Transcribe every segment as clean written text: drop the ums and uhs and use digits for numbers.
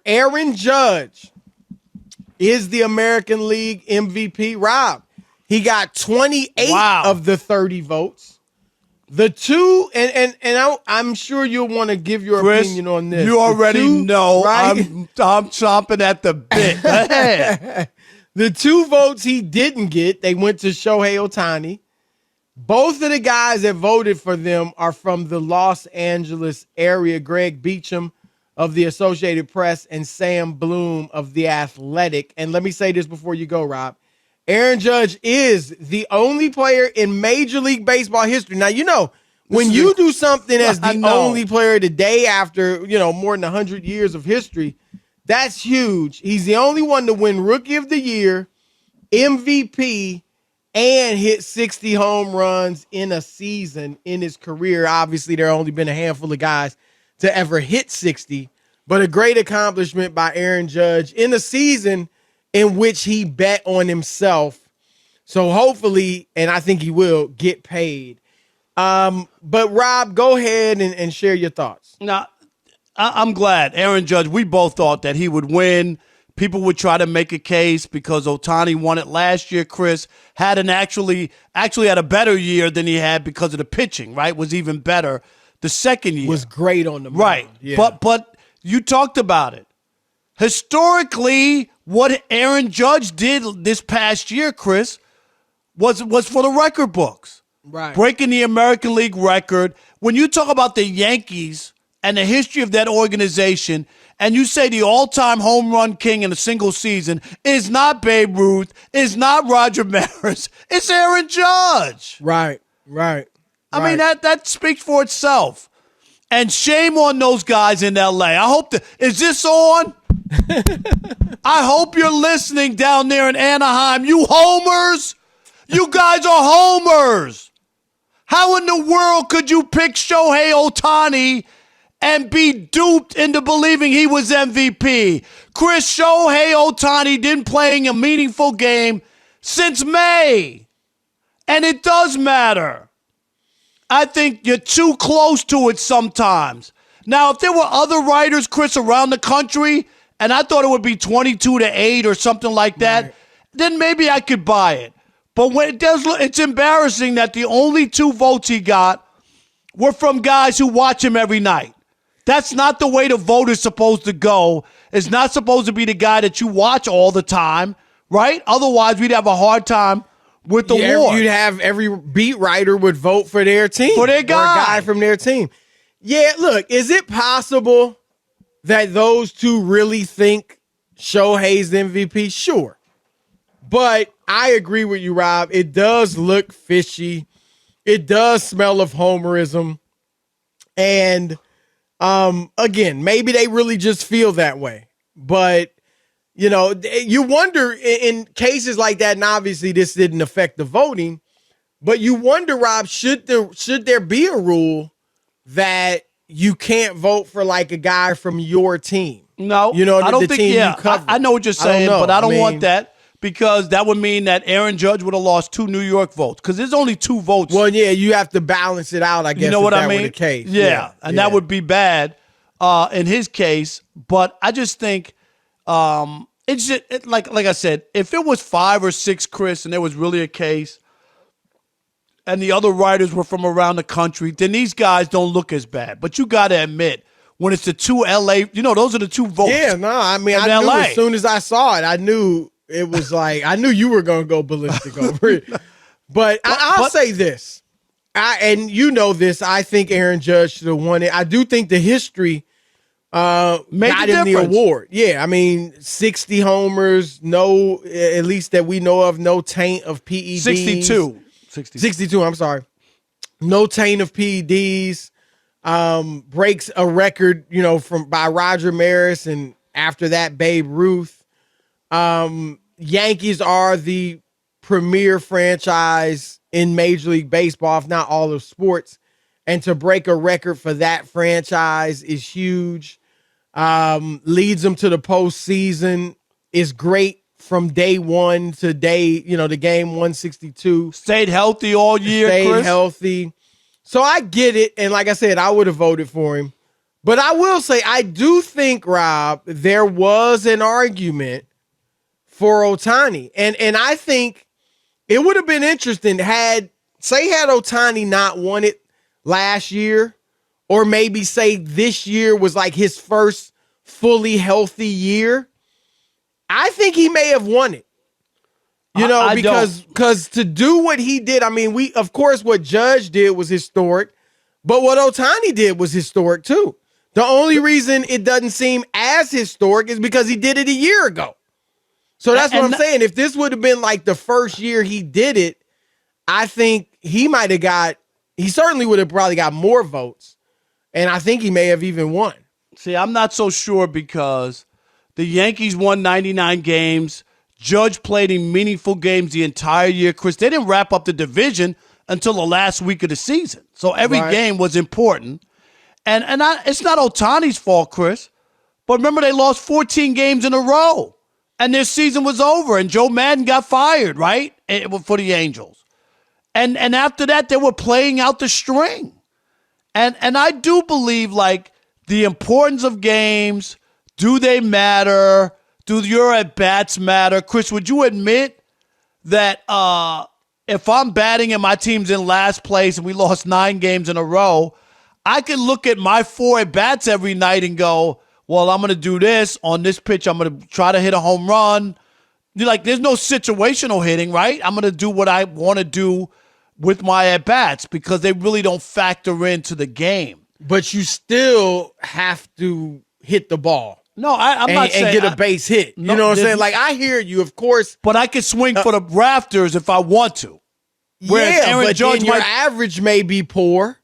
Aaron Judge is the American League MVP. Rob, he got 28 of the 30 votes. The two, and I'm sure you'll want to give your opinion on this. You already know, right? I'm chomping at the bit. Go ahead. The 2 votes he didn't get, they went to Shohei Ohtani. Both of the guys that voted for them are from the Los Angeles area. Greg Beecham of the Associated Press and Sam Bloom of The Athletic. And let me say this before you go, Rob. Aaron Judge is the only player in Major League Baseball history. Now, you know, when you do something as the only player the day after, more than 100 years of history, that's huge. He's the only one to win Rookie of the Year, MVP, and hit 60 home runs in a season in his career. Obviously, there have only been a handful of guys to ever hit 60, but a great accomplishment by Aaron Judge in a season in which he bet on himself. So hopefully, and I think he will, get paid. But Rob, go ahead and share your thoughts. Now, I'm glad. Aaron Judge, we both thought that he would win. People would try to make a case because Ohtani won it last year. Chris had actually had a better year than he had because of the pitching, right? Was even better the second year. Was great on the mound. Right. Yeah. But you talked about it. Historically, what Aaron Judge did this past year, Chris, was for the record books. Right. Breaking the American League record. When you talk about the Yankees and the history of that organization, and you say the all-time home run king in a single season is not Babe Ruth, is not Roger Maris, it's Aaron Judge. Right. I mean, that speaks for itself. And shame on those guys in L.A. I hope is this on? I hope you're listening down there in Anaheim. You homers! You guys are homers! How in the world could you pick Shohei Ohtani and be duped into believing he was MVP? Chris, Shohei Ohtani didn't play a meaningful game since May. And it does matter. I think you're too close to it sometimes. Now, if there were other writers, Chris, around the country, and I thought it would be 22-8 or something like that, then maybe I could buy it. But when it's embarrassing that the only 2 votes he got were from guys who watch him every night. That's not the way the vote is supposed to go. It's not supposed to be the guy that you watch all the time, right? Otherwise, we'd have a hard time with the war. You'd have every beat writer would vote for their team. For their guy. Or a guy from their team. Yeah, look, is it possible that those two really think Shohei's the MVP? Sure. But I agree with you, Rob. It does look fishy. It does smell of homerism. And again, maybe they really just feel that way. But, you wonder in cases like that, and obviously this didn't affect the voting, but you wonder, Rob, should there be a rule that you can't vote for like a guy from your team? No, I don't think. Yeah, I know what you're saying, but I don't want that because that would mean that Aaron Judge would have lost 2 New York votes because there's only 2 votes. Well, yeah, you have to balance it out. I guess. You know what I mean? Were the case. Yeah, and that would be bad in his case. But I just think it's just like I said, if it was 5 or 6, Chris, and there was really a case, and the other writers were from around the country, then these guys don't look as bad. But you got to admit, when it's the 2 L.A., those are the 2 votes. Yeah, no, I mean, I knew as soon as I saw it, I knew it was like, I knew you were going to go ballistic over it. But I'll say this, and you know this, I think Aaron Judge should have won it. I do think the history got him the award. Yeah, I mean, 60 homers, no, at least that we know of, no taint of PEDs. 62, I'm sorry. No taint of PEDs. Breaks a record, by Roger Maris and after that Babe Ruth. Yankees are the premier franchise in Major League Baseball, if not all of sports. And to break a record for that franchise is huge. Leads them to the postseason, is great from day one to the game 162. Stayed healthy all year, Stayed Chris. healthy. So I get it. And like I said, I would have voted for him. But I will say, I do think, Rob, there was an argument for Ohtani. And I think it would have been interesting had Ohtani not won it last year, or maybe say this year was like his first fully healthy year. I think he may have won it. You know, because to do what he did, I mean, of course, what Judge did was historic, but what Ohtani did was historic too. The only reason it doesn't seem as historic is because he did it a year ago. So that's what I'm saying. If this would have been like the first year he did it, I think he certainly would have probably got more votes. And I think he may have even won. See, I'm not so sure because the Yankees won 99 games. Judge played in meaningful games the entire year. Chris, they didn't wrap up the division until the last week of the season. So every game was important. And it's not Ohtani's fault, Chris. But remember, they lost 14 games in a row. And their season was over. And Joe Madden got fired, right? For the Angels. And after that, they were playing out the string. And I do believe, like, the importance of games, do they matter? Do your at-bats matter? Chris, would you admit that if I'm batting and my team's in last place and we lost 9 games in a row, I can look at my 4 at-bats every night and go, well, I'm going to do this. On this pitch, I'm going to try to hit a home run. Like, there's no situational hitting, right? I'm going to do what I want to do with my at-bats because they really don't factor into the game. But you still have to hit the ball. No, I'm not saying. And get a base hit. You know what I'm saying? Like, I hear you, of course. But I can swing for the rafters if I want to. Whereas Aaron Judge, your average may be poor.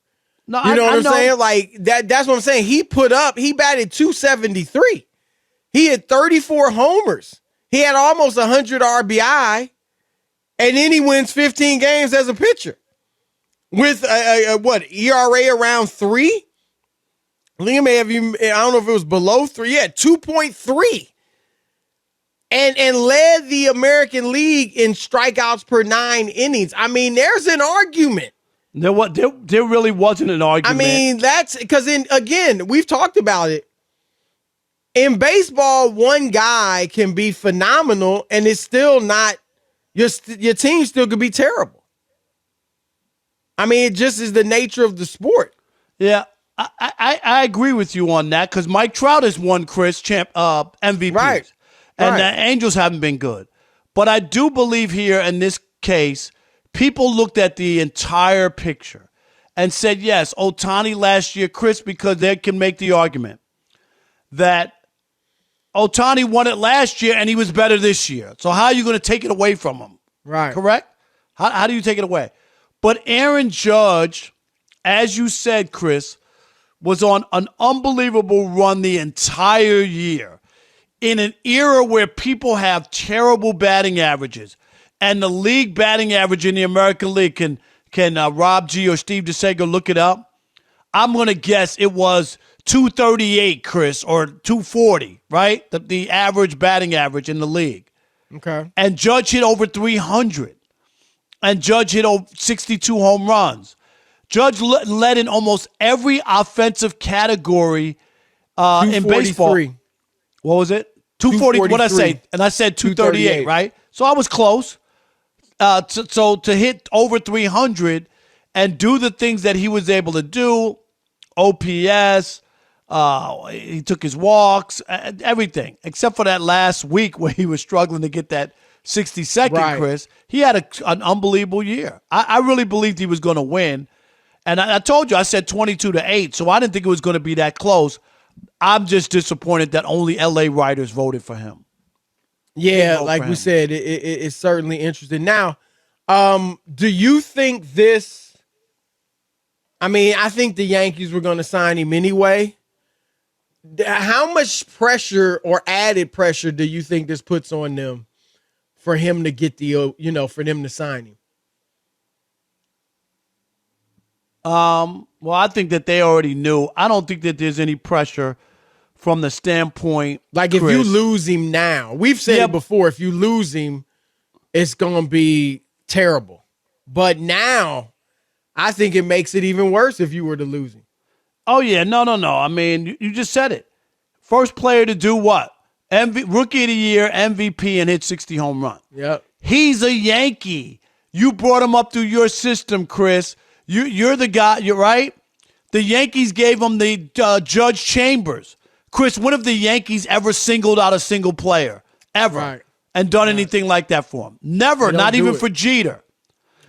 No, you know what I'm saying? Like, that's what I'm saying. He batted 273. He had 34 homers. He had almost 100 RBI. And then he wins 15 games as a pitcher. With, ERA around 3? Liam may have even, I don't know if it was below 3. Yeah, 2.3. And led the American League in strikeouts per 9 innings. I mean, there's an argument. There really wasn't an argument. I mean, that's because, again, we've talked about it. In baseball, one guy can be phenomenal and it's still not, your team still could be terrible. I mean, it just is the nature of the sport. Yeah. I agree with you on that because Mike Trout has won, Chris, MVP. Right. And the Angels haven't been good. But I do believe here in this case, people looked at the entire picture and said, yes, Ohtani last year, Chris, because they can make the argument that Ohtani won it last year and he was better this year. So how are you going to take it away from him? Right. Correct? How do you take it away? But Aaron Judge, as you said, Chris, was on an unbelievable run the entire year in an era where people have terrible batting averages. And the league batting average in the American League, can Rob G or Steve DeSago look it up? I'm going to guess it was 238, Chris, or 240, right? The average batting average in the league. Okay. And Judge hit over 300. And Judge hit over 62 home runs. Judge led in almost every offensive category in baseball. What was it? 240. What did I say? And I said 238, right? So I was close. So to hit over 300 and do the things that he was able to do, OPS, he took his walks, everything, except for that last week where he was struggling to get that 60-second, right. Chris. He had an unbelievable year. I really believed he was going to win. And I told you, I said 22-8, so I didn't think it was going to be that close. I'm just disappointed that only LA writers voted for him. Yeah, like we said, it's certainly interesting. Now, do you think this – I mean, I think the Yankees were going to sign him anyway. How much pressure or added pressure do you think this puts on them for him to get for them to sign him? Well, I think that they already knew. I don't think that there's any pressure from the standpoint. Like, Chris, if you lose him now, we've said it before, if you lose him, it's going to be terrible. But now, I think it makes it even worse if you were to lose him. Oh, yeah. No. I mean, you just said it. First player to do what? Rookie of the Year, MVP, and hit 60 home run. Yep. He's a Yankee. You brought him up through your system, Chris. You're the guy. You're right. The Yankees gave him the Judge Chambers. Chris, when have the Yankees ever singled out a single player? Ever. Right. And done anything like that for him? Never. Not even for Jeter.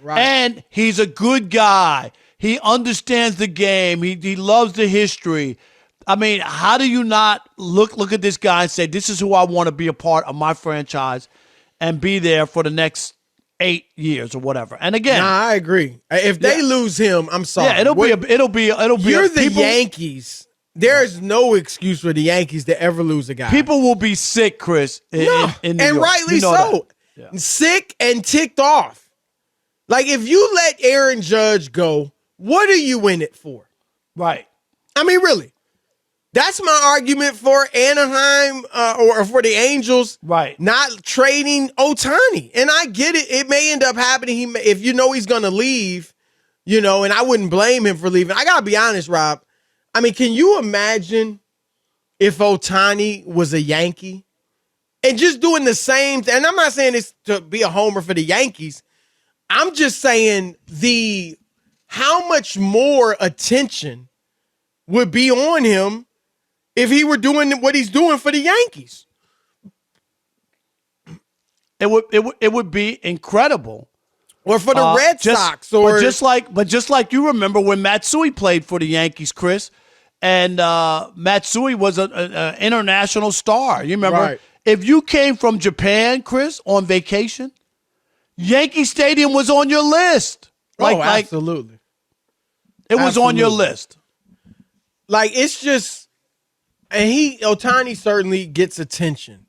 Right. And he's a good guy. He understands the game. He loves the history. I mean, how do you not look at this guy and say, this is who I want to be a part of my franchise and be there for the next 8 years or whatever? And again, I agree. If they lose him, I'm sorry. Yeah, it'll be. You're the Yankees. There is no excuse for the Yankees to ever lose a guy. People will be sick, Chris. In New and York. rightly so. Yeah. Sick and ticked off. Like, if you let Aaron Judge go, what are you in it for? Right. I mean, really. That's my argument for Anaheim or for the Angels, right? Not trading Ohtani. And I get it. It may end up happening. If you know he's going to leave, and I wouldn't blame him for leaving. I got to be honest, Rob. I mean, can you imagine if Ohtani was a Yankee and just doing the same thing? And I'm not saying this to be a homer for the Yankees. I'm just saying how much more attention would be on him if he were doing what he's doing for the Yankees. It would be incredible. Or for the Red Sox. Just like you remember when Matsui played for the Yankees, Chris, and Matsui was an international star. You remember? Right. If you came from Japan, Chris, on vacation, Yankee Stadium was on your list. Absolutely. It was on your list. Like, it's just, and Ohtani certainly gets attention,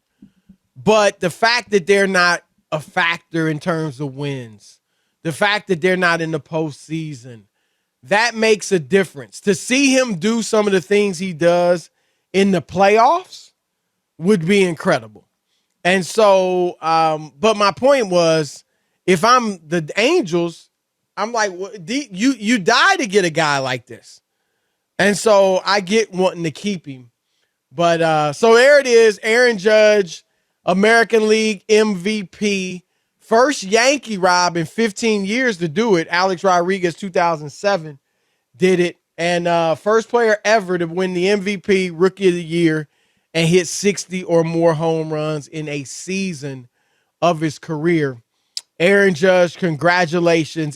but the fact that they're not a factor in terms of wins, the fact that they're not in the postseason, that makes a difference. To see him do some of the things he does in the playoffs would be incredible. And so, but my point was, if I'm the Angels, I'm like, you die to get a guy like this. And so I get wanting to keep him. But so there it is. Aaron Judge, American League MVP. First Yankee, Rob, in 15 years to do it. Alex Rodriguez, 2007, did it. And first player ever to win the MVP, Rookie of the Year, and hit 60 or more home runs in a season of his career. Aaron Judge, congratulations.